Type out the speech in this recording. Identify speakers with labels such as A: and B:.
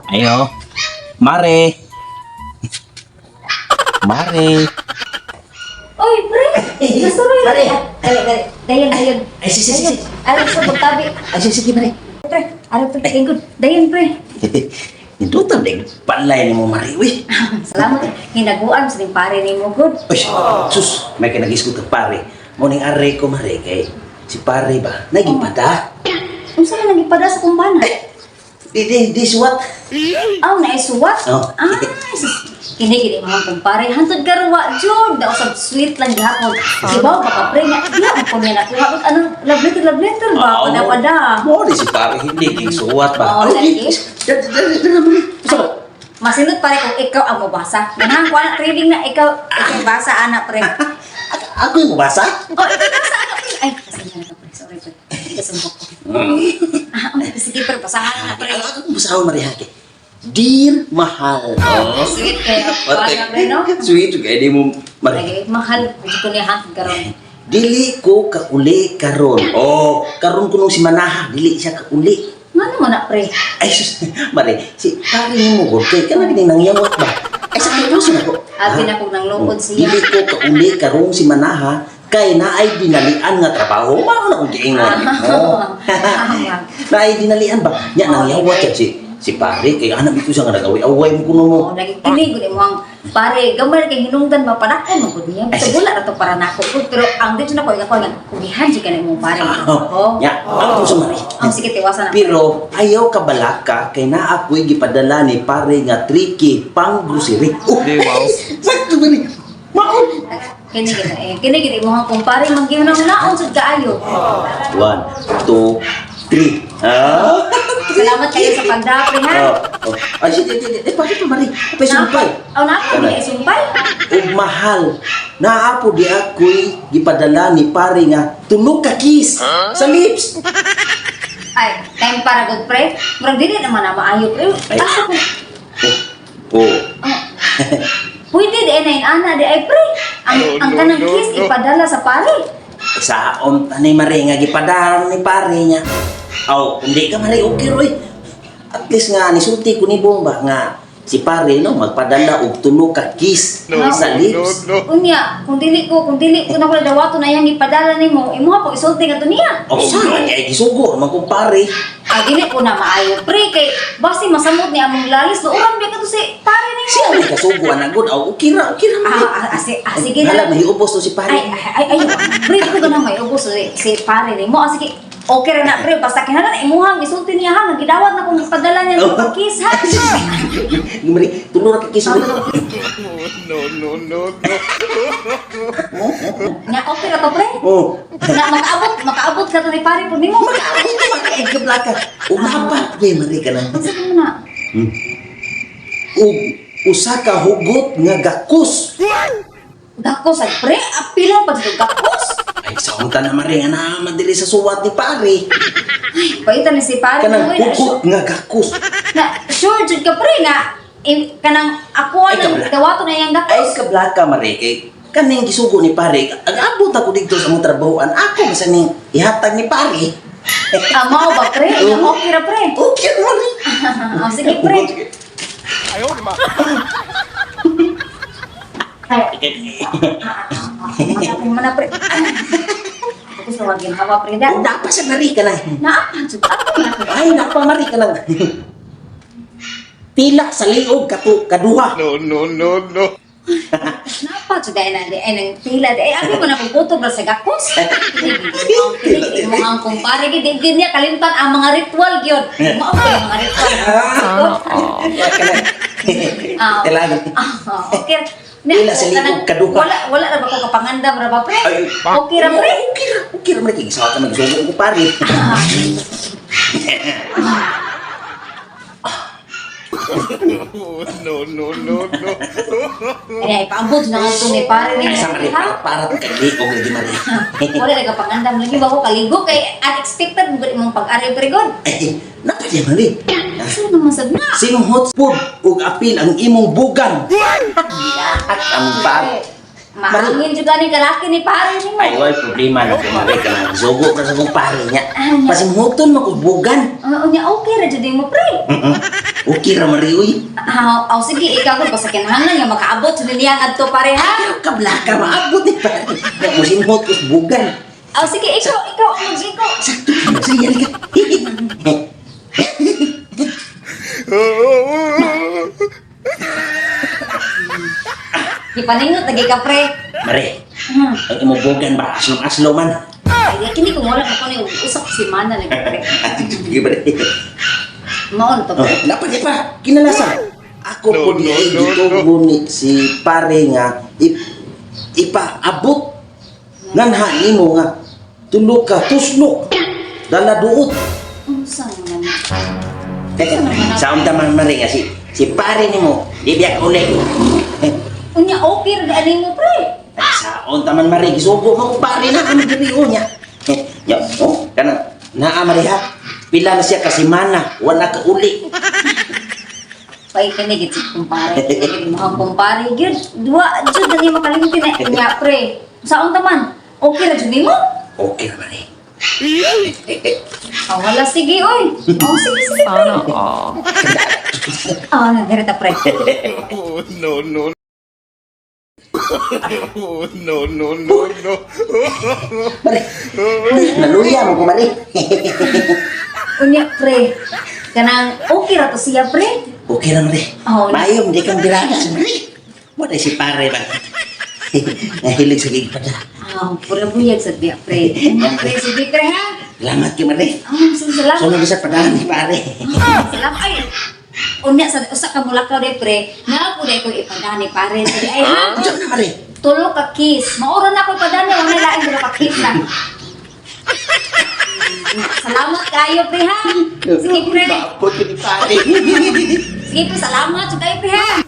A: Ayo. Mare. Mare.
B: Oy, pre! Nasuroy
C: Mare.
B: Dali. Dayan.
C: Ay, sige.
B: Alam sa pagtabi.
C: Ay, sige, Mare.
B: Pre, alam pre, tingkod. Dayan, pre.
C: Ito tabling palay ni mo, Mare. Uy.
B: Salamat. Hinaguan sa ning pare ni mo, good.
C: Uy, sus. May kinag-isgot ka, pare. Muning aray ko, Mare, kay si pare ba? Nagipada?
B: Unsa man nagipada sa kumbana?
C: This what?
B: Aw, naisuwat?
C: Oh.
B: Sus. Kini mga kumpare. Hantod karuwa, Jod. Daw sa sweet lang gihapon. Ibaw, baka pre nga. Diya, ako niya nakuha. Anong love letter ba? Pada-pada.
C: Mo, di si pare hindi king suwat ba?
B: Oo, lagi.
C: Dali.
B: Masinod pare kung ikaw ang mabasa. Ganang ko anak trading na ikaw basa anak pre.
C: Ako yung mabasa?
B: Oh, ikaw basa anak pre. Ay, pasensya na pre. Sorry pre. Kasumbok ko. Sige pre, basahan na pre.
C: Ako yung basahon, Mare, hake. Dear mahal.
B: Sweet kayo. Wala pre, no?
C: Sweet, kaya di mo, Mare.
B: Lagi, mahal. Hindi ko niya hantod karon.
C: Dili ko kauli karon. Oh, karon ko nung si Manaha, dili siya kauli.
B: Nga naman na pre.
C: Ay, sus, Mare, si pare mo ko, kay ka na gini nangyawat ba? Ay, sa kinuso na ko.
B: Abi na kong nang lungkod siya.
C: Dili ko kauli karon si Manaha, kay naay dinalian nga trabaho. Mao na kong giingon. Oh. Naay dinalian ba? Nya nangyawat siya si pare, kay anak ito siya nga nag-away-away mo kuno mo.
B: Oh, lagi kini gud mo ang pare, gamay kay hinungdan mapadakon mo gud niya. Sa bula ra to para nako. Pero ang dito na ko nga kugihan si kanay mo pare. Oh.
C: Ya, ano sa Mare?
B: Ang sige tiwasan na.
C: Pero ayaw ka balaka kay naa ako'y gipadala ni pare nga tricky pang grocery. Oh, wow. Sakto ba ni? Maon.
B: Kini mo ang kumpare magihunang naon sud kaayo.
C: 1, 2, 3. Ah.
B: Salamat kayo sa pagdapri ha.
C: Oh. Ay, sige. Pati pa, Mare. Apay sumpay.
B: Aw na ko ni sumpay.
C: Ug mahal. Naapo di ako'y gipadala ni pare nga tunog ka kiss sa lips.
B: Ay, time para good pre. Murag dili naman na maayo pre.
C: Ay.
B: Asa ko?
C: Oh.
B: Pwede di na ana di ay pre. Ang kanang kiss ipadala sa pare.
C: Sa tanay Mare nga gipadala ni pare niya. Aw, hindi ka Mare okay roy. At least nga nisulti ko ni Bomba nga si pare no magpadala og tulo ka kiss sa lips.
B: Unya, kung dili ko na wala dawato na yang ipadala nimo, imo po isulti nga to niya.
C: Oh, sana kay gisugo man kung pare.
B: Ah, dili ko na maayo pre kay basi masamot ni among lalis do uran biya ka to si pare nimo.
C: Siya may kasugo anagon. Aw, okay ra Mare.
B: Sige na.
C: Hala, may ubos to si pare.
B: Ay, pre, ko ganang may ubos si pare nimo. Sige, okay ra na pre, basta kinahanglan imuhang isulti niya ha, gidawat na kung ipadala niya ng kiss ha.
C: Mare, tulo ra ka kiss.
D: No.
B: Nya okay ra to pre.
C: Oh.
B: Na makaabot ka to ni pare pud nimo.
C: Ay, kablaka. Umapa, Mare ka na.
B: Unsa mo na?
C: Ug usa ka hugot nga gakos.
B: Gakos ay pre, apila pa dito gakos.
C: Ay, saan ka na Mare nga na madili sa suwat ni pare.
B: Paitan ni si pare
C: Kanang
B: mo
C: hugot nga gakos.
B: na sure jud ka pre nga kanang ako
C: Ay,
B: nang
C: kabla.
B: dawato na yang
C: Ay,
B: gakos.
C: kablaka Mare kay kaning gisugo ni pare. Agabot ako dito sa mong trabahoan. Ako basta ning ihatag ni pare.
B: Mao ba pre? Okay ra pre.
C: Okay, Mare.
B: Sige pre. Ako mana pre. Ako sa wagin hawa pre da.
C: Napa sa Mare ka na.
B: Naapan jud ako na.
C: Ay, napa Mare ka lang. Pila sa liog kaduha.
D: No.
B: Napa jud ay nang pila ay abi ko na pagputog ra sa gakos. Kini mo ang kumpare gid niya kalimtan ang mga ritual gyud. Mao ko yung mga ritual.
C: Kailangan.
B: Okay.
C: Pila sa liog kaduha.
B: Wala ra ba ko kapangandam ra ba pre?
C: Ay,
B: Okay ra pre.
C: Okay ra Mare. Sa ka magsugo ko pare.
D: No.
B: Ay, paambot na nga ito ni pare ni.
C: Sa Mare para kay liog lagi Mare.
B: Wala na kapangandam lagi ba ko kaligo kay unexpected mo imong pag-ari pre god.
C: Ay, napa di Mare.
B: Ano naman sad na?
C: Sinong hotspot ug apil ang imong bugan? Ang pare.
B: Mahangin juga ni kalaki ni pare ni mo.
C: Ay, wala problema na kung mare ka na. Zogo ka sa kong pare niya. Pasimuton makubugan.
B: Unya okay ra jud mo pre.
C: Okay ra mare, uy.
B: Aw sige ikaw ko sa kinahanglan nga makaabot sa niyang adto pare ha.
C: Kablaka maabot ni pare. Na musimot ko bugan.
B: Aw sige ikaw mag-ikaw.
C: Sakto ka magsayal ka.
B: Ipaningot lagi ka pre.
C: Mare, ang imubugan ba? Aslom-aslo man.
B: Ay kini ko wala ko ni usap si mana lagi pre.
C: Sige, mare.
B: Maon to
C: Oh,
B: pre.
C: dapat di pa, kinalasa. Ako po
D: No,
C: di
D: no, no,
C: dito
D: no.
C: guni si pare nga ipaabot nganha nimo nga tulo ka tuslo dala duot.
B: Unsa man.
C: Sa unta man mare nga si pare nimo di biyak ulit.
B: Unya okay ra ani mo pre.
C: Sa unta man mare gisugo mo pare na kami diri unya. Ya, oh, kana naa mare ha. Pila na siya kasi mana, wala ka uli.
B: Pay kini gid si kumpare. Mga kumpare gyud. Dua jud ani makalimti na nya pre. Sa unta man. Okay ra jud nimo?
C: Okay mare.
B: Wala sige oy. Sige.
E: Sana all.
B: Nagdireta pre.
D: Oh, no, no. Oh, no, no, no, no.
C: Mare. Naluya mo ko mare.
B: Unya pre. Kanang okay ra to siya pre.
C: Okay lang mare.
B: Oh,
C: Mayom di kang diraga mare. Wala si pare ba? Nahilig sa gigpada.
B: Pura buyag sa diya pre. Pre sige pre ha.
C: Salamat ki mare.
B: Salamat.
C: Sunod sa padahan ni pare.
B: Salamat ay. Unya sa usa ka mulakaw de pre. Na ako de ko ipadani pare sige ay ha.
C: Diyan na mare.
B: Tulo ka kiss. Maura na ako ipadani wala lain dira ka kiss na. Salamat kayo pre ha. Sige pre.
C: Bakot ni pare.
B: Sige pre salamat sa kayo pre ha.